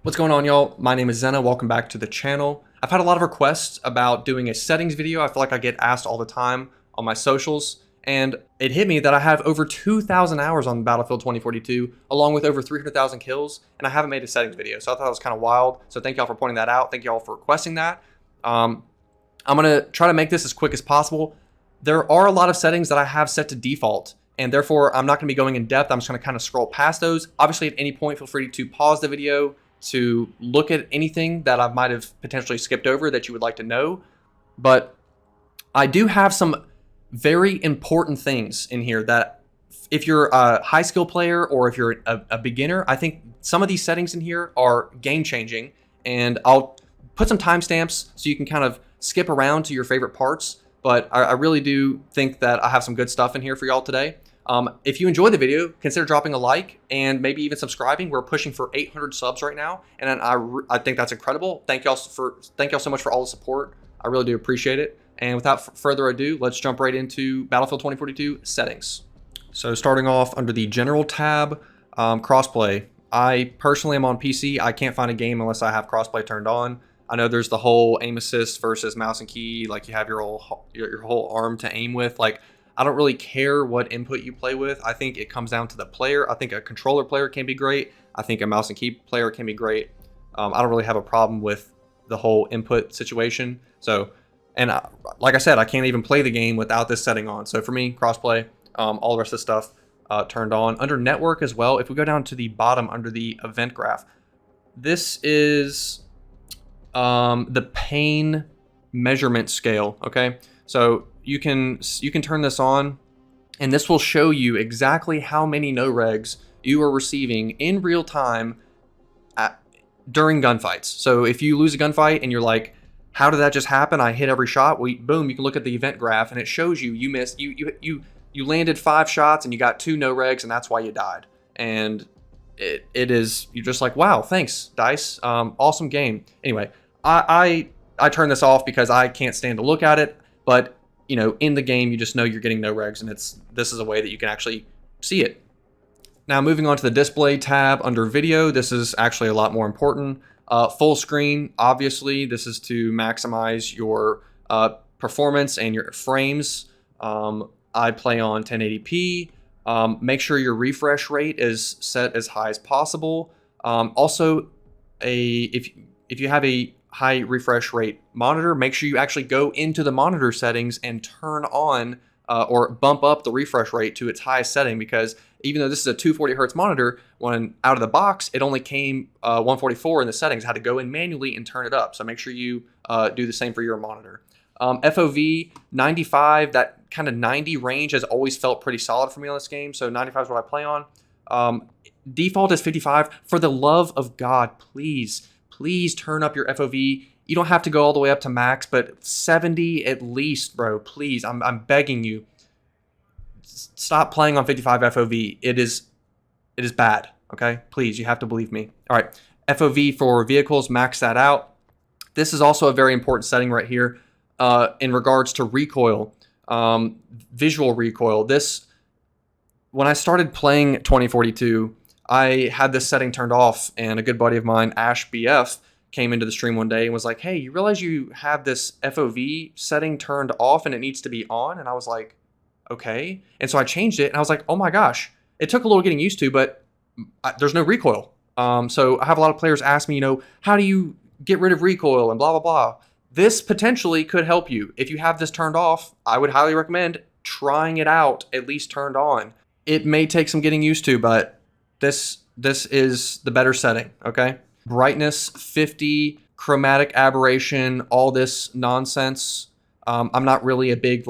What's going on, y'all? My name is Zena. Welcome back to the channel. I've had a lot of requests about doing a settings video. I feel like I get asked all the time on my socials, and it hit me that I have over 2,000 hours on Battlefield 2042, along with over 300,000 kills, and I haven't made a settings video. So I thought that was kind of wild. So thank y'all for pointing that out. Thank y'all for requesting that. I'm gonna try to make this as quick as possible. There are a lot of settings that I have set to default, and therefore I'm not gonna be going in depth. I'm just gonna kind of scroll past those. Obviously, at any point, feel free to pause the video to look at anything that I might have potentially skipped over that you would like to know. But I do have some very important things in here that if you're a high skill player or if you're a beginner, I think some of these settings in here are game changing, and I'll put some timestamps so you can kind of skip around to your favorite parts. But I really do think that I have some good stuff in here for y'all today. If you enjoyed the video, consider dropping a like and maybe even subscribing. We're pushing for 800 subs right now, and I think that's incredible. Thank y'all so much for all the support. I really do appreciate it. And without further ado, let's jump right into Battlefield 2042 settings. So starting off under the General tab, crossplay. I personally am on PC. I can't find a game unless I have crossplay turned on. I know there's the whole aim assist versus mouse and key, like you have your whole arm to aim with. Like, I don't really care what input you play with. I think it comes down to the player. I think a controller player can be great. I think a mouse and key player can be great. I don't really have a problem with the whole input situation. So, and like I said, I can't even play the game without this setting on. So for me, crossplay, all the rest of the stuff turned on. Under network as well, if we go down to the bottom under the event graph, this is the pain measurement scale, okay? So you can turn this on, and this will show you exactly how many no regs you are receiving in real time during gunfights. So if you lose a gunfight and you're like, how did that just happen? I hit every shot. Well, boom, you can look at the event graph and it shows you missed. You landed 5 shots and you got 2 no regs, and that's why you died. And you're just like, wow, thanks, DICE. Awesome game. Anyway, I turn this off because I can't stand to look at it, but you know, in the game, you just know you're getting no regs, and this is a way that you can actually see it. Now, moving on to the display tab under video, this is actually a lot more important. Full screen, obviously, this is to maximize your performance and your frames. I play on 1080p. Make sure your refresh rate is set as high as possible. Also, if you have a high refresh rate monitor, make sure you actually go into the monitor settings and turn on or bump up the refresh rate to its highest setting, because even though this is a 240 hertz monitor, when out of the box, it only came 144 in the settings. I had to go in manually and turn it up. So make sure you do the same for your monitor. FOV 95, that kind of 90 range has always felt pretty solid for me on this game. So 95 is what I play on. Default is 55. For the love of God, please turn up your FOV. You don't have to go all the way up to max, but 70 at least, bro. Please, I'm begging you. Stop playing on 55 FOV. It is bad, okay? Please, you have to believe me. All right, FOV for vehicles, max that out. This is also a very important setting right here in regards to recoil, visual recoil. When I started playing 2042, I had this setting turned off, and a good buddy of mine, Ash BF, came into the stream one day and was like, hey, you realize you have this FOV setting turned off and it needs to be on? And I was like, okay. And so I changed it, and I was like, oh my gosh. It took a little getting used to, but there's no recoil. So I have a lot of players ask me, how do you get rid of recoil and blah, blah, blah. This potentially could help you. If you have this turned off, I would highly recommend trying it out, at least turned on. It may take some getting used to, but this is the better setting, okay? Brightness 50, chromatic aberration, all this nonsense. I'm not really a big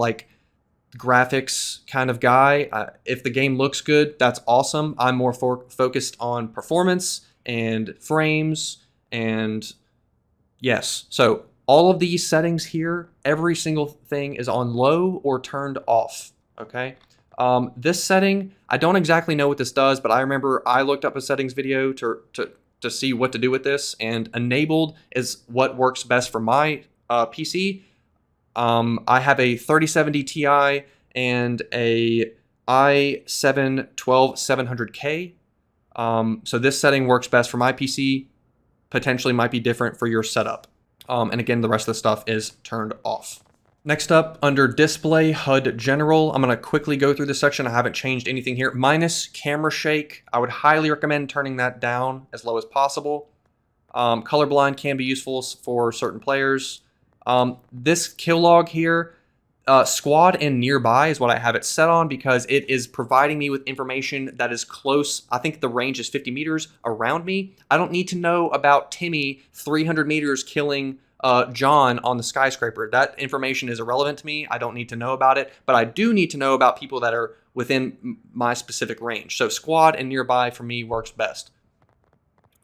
graphics kind of guy. If the game looks good, that's awesome. I'm more focused on performance and frames, and yes. So all of these settings here, every single thing is on low or turned off, okay? This setting, I don't exactly know what this does, but I remember I looked up a settings video to see what to do with this, and enabled is what works best for my PC. I have a 3070 Ti and a i7 12700K. So this setting works best for my PC. potentially might be different for your setup. And again, the rest of the stuff is turned off. Next up, under display, HUD General, I'm going to quickly go through this section. I haven't changed anything here. Minus camera shake. I would highly recommend turning that down as low as possible. Colorblind can be useful for certain players. This kill log here, squad and nearby is what I have it set on because it is providing me with information that is close. I think the range is 50 meters around me. I don't need to know about Timmy 300 meters killing John on the skyscraper. That information is irrelevant to me. I don't need to know about it, but I do need to know about people that are within my specific range. So squad and nearby for me works best.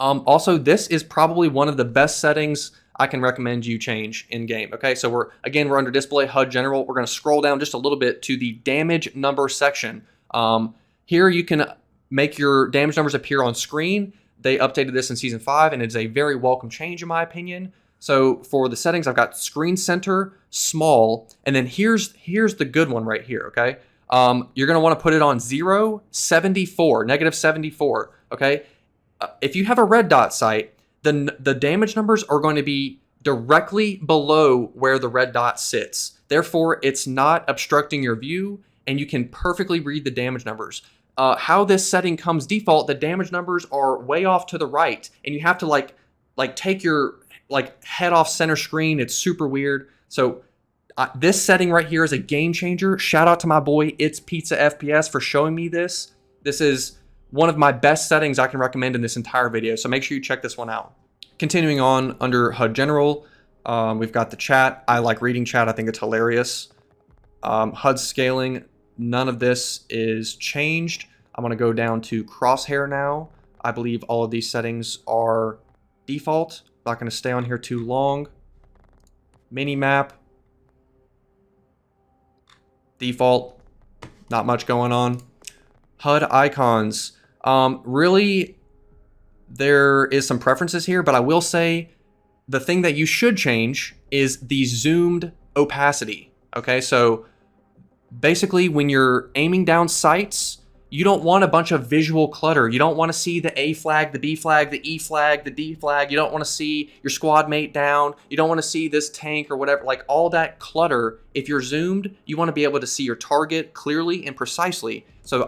Also, this is probably one of the best settings I can recommend you change in game. Okay, so we're under display HUD General. We're going to scroll down just a little bit to the damage number section. Here you can make your damage numbers appear on screen. They updated this in season 5, and it's a very welcome change in my opinion. So for the settings, I've got screen center, small, and then here's the good one right here, okay? You're gonna wanna put it on 0, 74, negative 74, okay? If you have a red dot sight, the damage numbers are going to be directly below where the red dot sits. Therefore, it's not obstructing your view, and you can perfectly read the damage numbers. How this setting comes default, the damage numbers are way off to the right, and you have to like take your head off center screen. It's super weird. So this setting right here is a game changer. Shout out to my boy It's Pizza FPS for showing me this. This is one of my best settings I can recommend in this entire video. So make sure you check this one out. Continuing on under HUD General, we've got the chat. I like reading chat. I think it's hilarious. HUD scaling, none of this is changed. I'm going to go down to Crosshair now. I believe all of these settings are default. Not going to stay on here too long. Minimap, default, not much going on. HUD icons, really there is some preferences here, but I will say the thing that you should change is the zoomed opacity. Okay, so basically when you're aiming down sights, you don't want a bunch of visual clutter. You don't want to see the A flag, the B flag, the E flag, the D flag. You don't want to see your squad mate down. You don't want to see this tank or whatever, like all that clutter. If you're zoomed, you want to be able to see your target clearly and precisely. So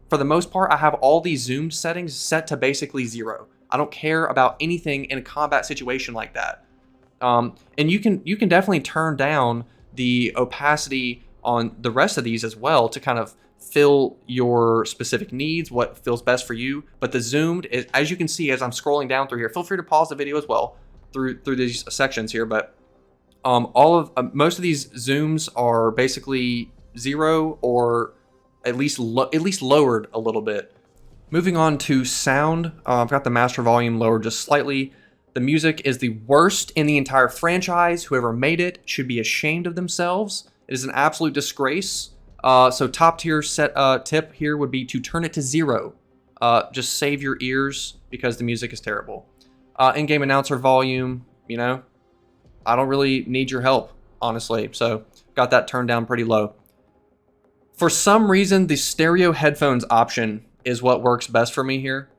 for the most part, I have all these zoomed settings set to basically 0. I don't care about anything in a combat situation like that. And you can definitely turn down the opacity on the rest of these as well to kind of fill your specific needs, what feels best for you. But the zoomed, as you can see as I'm scrolling down through here, feel free to pause the video as well through these sections here. But most of these zooms are basically 0 or at least lowered a little bit. Moving on to sound, I've got the master volume lowered just slightly. The music is the worst in the entire franchise. Whoever made it should be ashamed of themselves. It is an absolute disgrace. So top tier tip here would be to turn it to 0. Just save your ears because the music is terrible. In-game announcer volume, you know, I don't really need your help, honestly. So got that turned down pretty low. For some reason, the stereo headphones option is what works best for me here.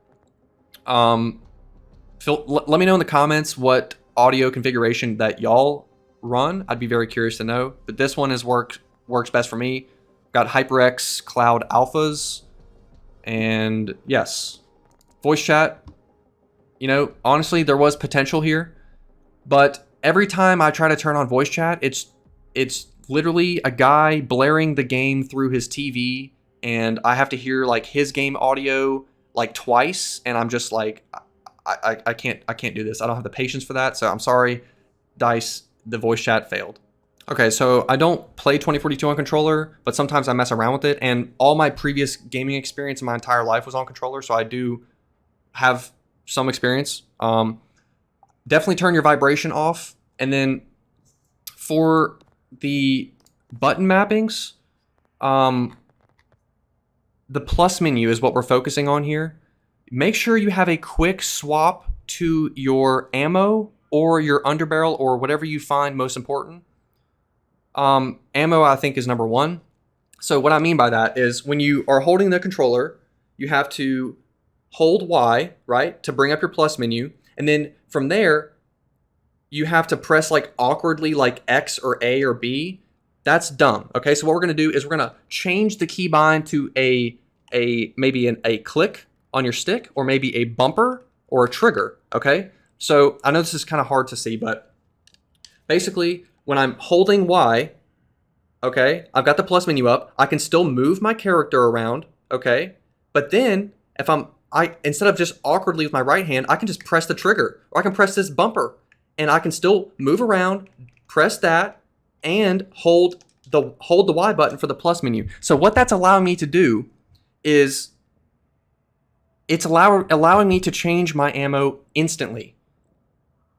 Let me know in the comments what audio configuration that y'all run. I'd be very curious to know. But this one works best for me. Got HyperX Cloud Alphas. And yes, voice chat. You know, honestly, there was potential here. But every time I try to turn on voice chat, it's literally a guy blaring the game through his TV. And I have to hear like his game audio like twice. And I'm just like, I can't do this. I don't have the patience for that. So I'm sorry, DICE, the voice chat failed. Okay, so I don't play 2042 on controller, but sometimes I mess around with it. And all my previous gaming experience in my entire life was on controller, so I do have some experience. Definitely turn your vibration off. And then for the button mappings, the plus menu is what we're focusing on here. Make sure you have a quick swap to your ammo or your underbarrel or whatever you find most important. Ammo, I think, is number 1. So what I mean by that is when you are holding the controller, you have to hold Y, right, to bring up your plus menu. And then from there, you have to press like awkwardly like X or A or B. That's dumb. Okay, so what we're gonna do is we're gonna change the keybind to maybe a click on your stick, or maybe a bumper or a trigger. Okay, so I know this is kind of hard to see, but basically when I'm holding Y, okay, I've got the plus menu up. I can still move my character around. Okay, but then if instead of just awkwardly with my right hand, I can just press the trigger, or I can press this bumper, and I can still move around, press that, and hold the Y button for the plus menu. So what that's allowing me to do is it's allowing me to change my ammo instantly.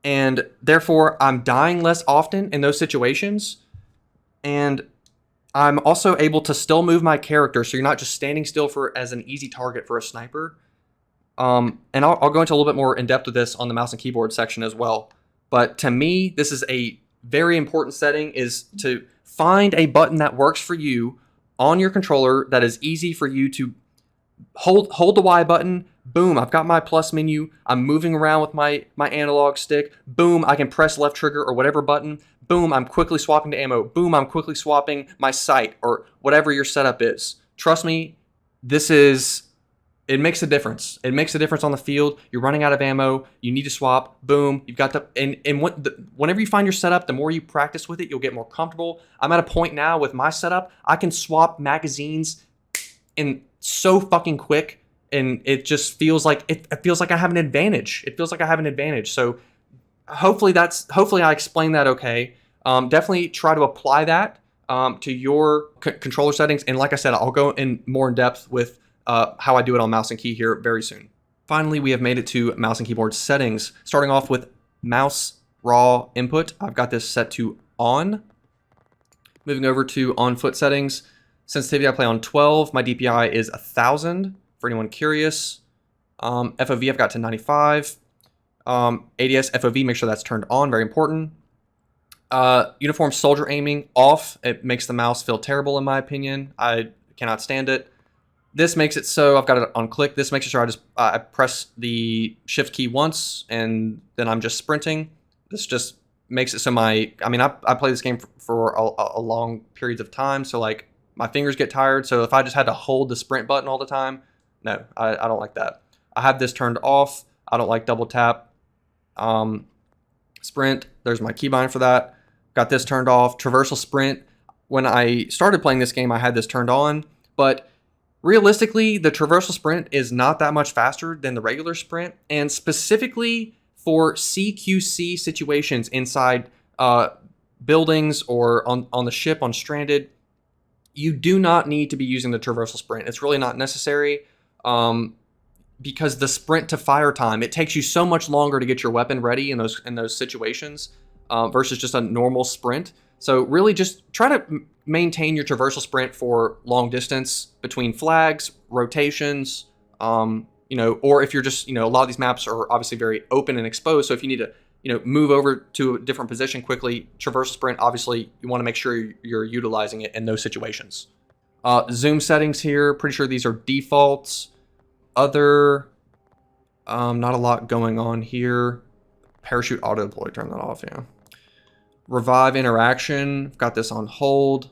And therefore, I'm dying less often in those situations. And I'm also able to still move my character, so you're not just standing still as an easy target for a sniper. And I'll go into a little bit more in depth with this on the mouse and keyboard section as well. But to me, this is a very important setting, is to find a button that works for you on your controller that is easy for you to hold the Y button. Boom, I've got my plus menu. I'm moving around with my analog stick. Boom, I can press left trigger or whatever button. Boom, I'm quickly swapping to ammo. Boom, I'm quickly swapping my sight or whatever your setup is. Trust me, it makes a difference. It makes a difference on the field. You're running out of ammo. You need to swap. Boom. You've got whenever you find your setup, the more you practice with it, you'll get more comfortable. I'm at a point now with my setup, I can swap magazines in so fucking quick, and it just feels like it feels like I have an advantage. It feels like I have an advantage. So hopefully I explained that okay. Definitely try to apply that to your controller settings. And like I said, I'll go in more in depth with how I do it on mouse and key here very soon. Finally, we have made it to mouse and keyboard settings. Starting off with mouse raw input, I've got this set to on. Moving over to on foot settings, sensitivity I play on 12. My DPI is 1000 for anyone curious. FOV I've got to 95. ADS FOV, make sure that's turned on, very important. Uniform soldier aiming off. It makes the mouse feel terrible in my opinion. I cannot stand it. This makes it so I've got it on click. This makes it sure I press the shift key once and then I'm just sprinting. This just makes it so I play this game for a long periods of time. So like my fingers get tired. So if I just had to hold the sprint button all the time, no, I don't like that. I have this turned off. I don't like double tap. Sprint, there's my keybind for that. Got this turned off. Traversal sprint. When I started playing this game, I had this turned on, but realistically, the traversal sprint is not that much faster than the regular sprint, and specifically for CQC situations inside buildings or on the ship, on stranded, you do not need to be using the traversal sprint. It's really not necessary because the sprint to fire time, it takes you so much longer to get your weapon ready in those situations versus just a normal sprint. So really just try to maintain your traversal sprint for long distance between flags, rotations, or if you're just, a lot of these maps are obviously very open and exposed. So if you need to, move over to a different position quickly, traversal sprint, obviously you want to make sure you're utilizing it in those situations. Zoom settings here, pretty sure these are defaults. Other, not a lot going on here. Parachute auto deploy, turn that off, yeah. Revive interaction, I've got this on hold.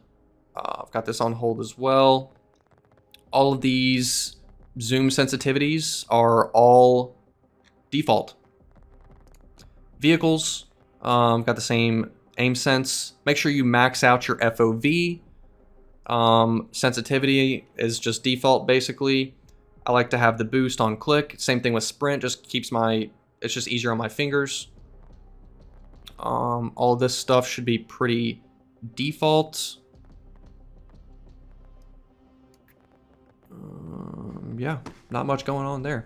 I've got this on hold as well. All of these zoom sensitivities are all default. Vehicles, got the same aim sense. Make sure you max out your FOV. Sensitivity is just default basically. I like to have the boost on click. Same thing with sprint, just keeps it's just easier on my fingers. All of this stuff should be pretty default. Yeah, not much going on there.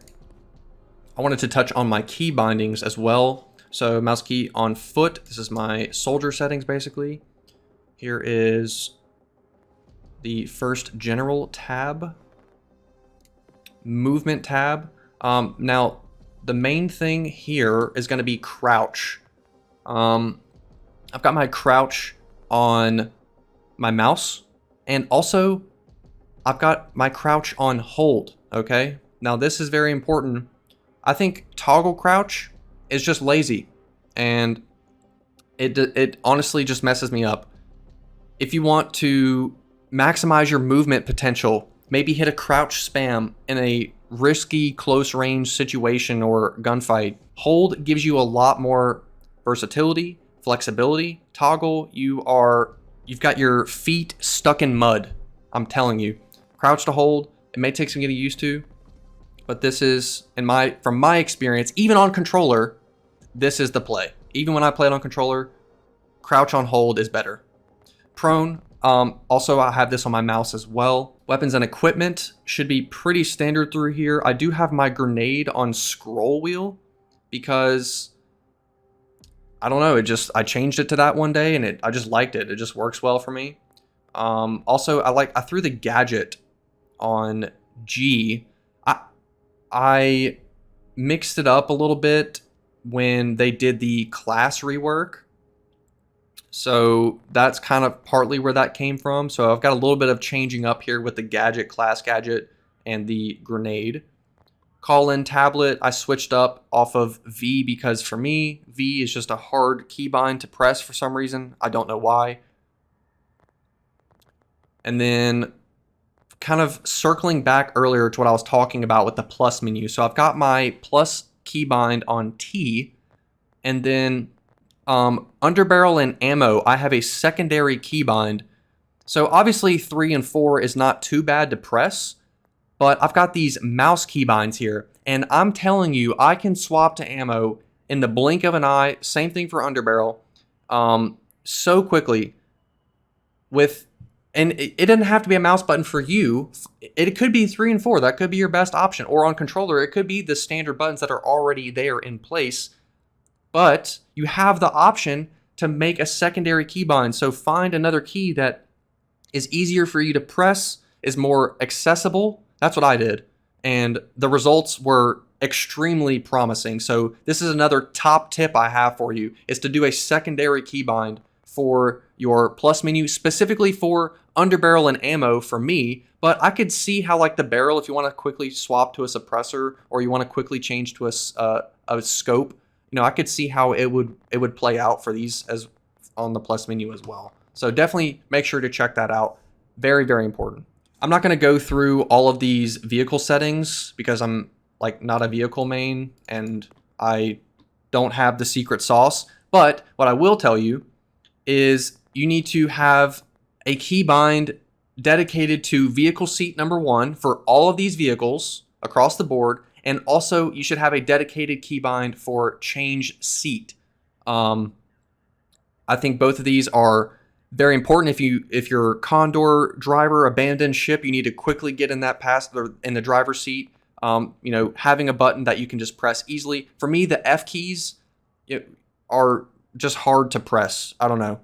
I wanted to touch on my key bindings as well. So mouse key on foot. This is my soldier settings basically. Here is the first general tab. Movement tab. Now, the main thing here is going to be crouch. I've got my crouch on my mouse, and also I've got my crouch on hold, okay? Now this is very important. I think toggle crouch is just lazy, and it honestly just messes me up. If you want to maximize your movement potential, maybe hit a crouch spam in a risky close range situation or gunfight. Hold gives you a lot more versatility, flexibility. Toggle, you've got your feet stuck in mud. I'm telling you. Crouch to hold, it may take some getting used to, but this is, from my experience, even on controller, this is the play. Even when I play it on controller, crouch on hold is better. Prone, also I have this on my mouse as well. Weapons and equipment should be pretty standard through here. I do have my grenade on scroll wheel because, I don't know, I changed it to that one day and I just liked it. It just works well for me. Also, I threw the gadget on G. I mixed it up a little bit when they did the class rework. So that's kind of partly where that came from. So I've got a little bit of changing up here with the gadget, class gadget, and the grenade. Call-in tablet, I switched up off of V because for me, V is just a hard keybind to press for some reason. I don't know why. And then kind of circling back earlier to what I was talking about with the plus menu. So I've got my plus keybind on T, and then underbarrel and ammo, I have a secondary keybind. So obviously 3 and 4 is not too bad to press, but I've got these mouse keybinds here, and I'm telling you, I can swap to ammo in the blink of an eye. Same thing for underbarrel, so quickly. And it doesn't have to be a mouse button for you. It could be 3 and 4. That could be your best option. Or on controller, it could be the standard buttons that are already there in place. But you have the option to make a secondary keybind. So find another key that is easier for you to press, is more accessible. That's what I did. And the results were extremely promising. So this is another top tip I have for you, is to do a secondary keybind for your plus menu, specifically for underbarrel and ammo for me. But I could see how, like, the barrel, if you want to quickly swap to a suppressor or you want to quickly change to a scope, you know, I could see how it would play out for these as on the plus menu as well. So definitely make sure to check that out. Very, very important. I'm not going to go through all of these vehicle settings because I'm like not a vehicle main and I don't have the secret sauce. But what I will tell you is you need to have a keybind dedicated to vehicle seat number 1 for all of these vehicles across the board. And also you should have a dedicated keybind for change seat. I think both of these are very important. If your Condor driver abandoned ship, you need to quickly get in that in the driver's seat. You know, having a button that you can just press easily. For me, the F keys are just hard to press. I don't know.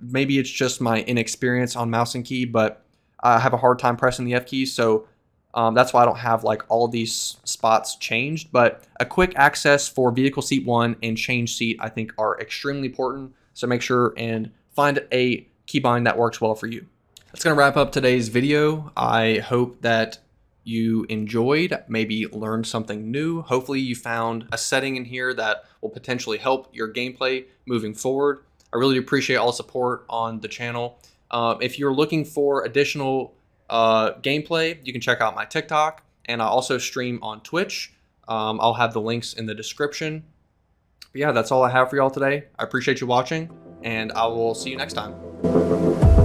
Maybe it's just my inexperience on mouse and key, but I have a hard time pressing the F keys. So that's why I don't have like all of these spots changed. But a quick access for vehicle seat 1 and change seat, I think, are extremely important. So make sure and find a keybind that works well for you. That's going to wrap up today's video. I hope that you enjoyed, maybe learned something new. Hopefully you found a setting in here that will potentially help your gameplay moving forward. I really appreciate all the support on the channel. If you're looking for additional gameplay, you can check out my TikTok, and I also stream on Twitch. I'll have the links in the description. But yeah, that's all I have for y'all today. I appreciate you watching, and I will see you next time.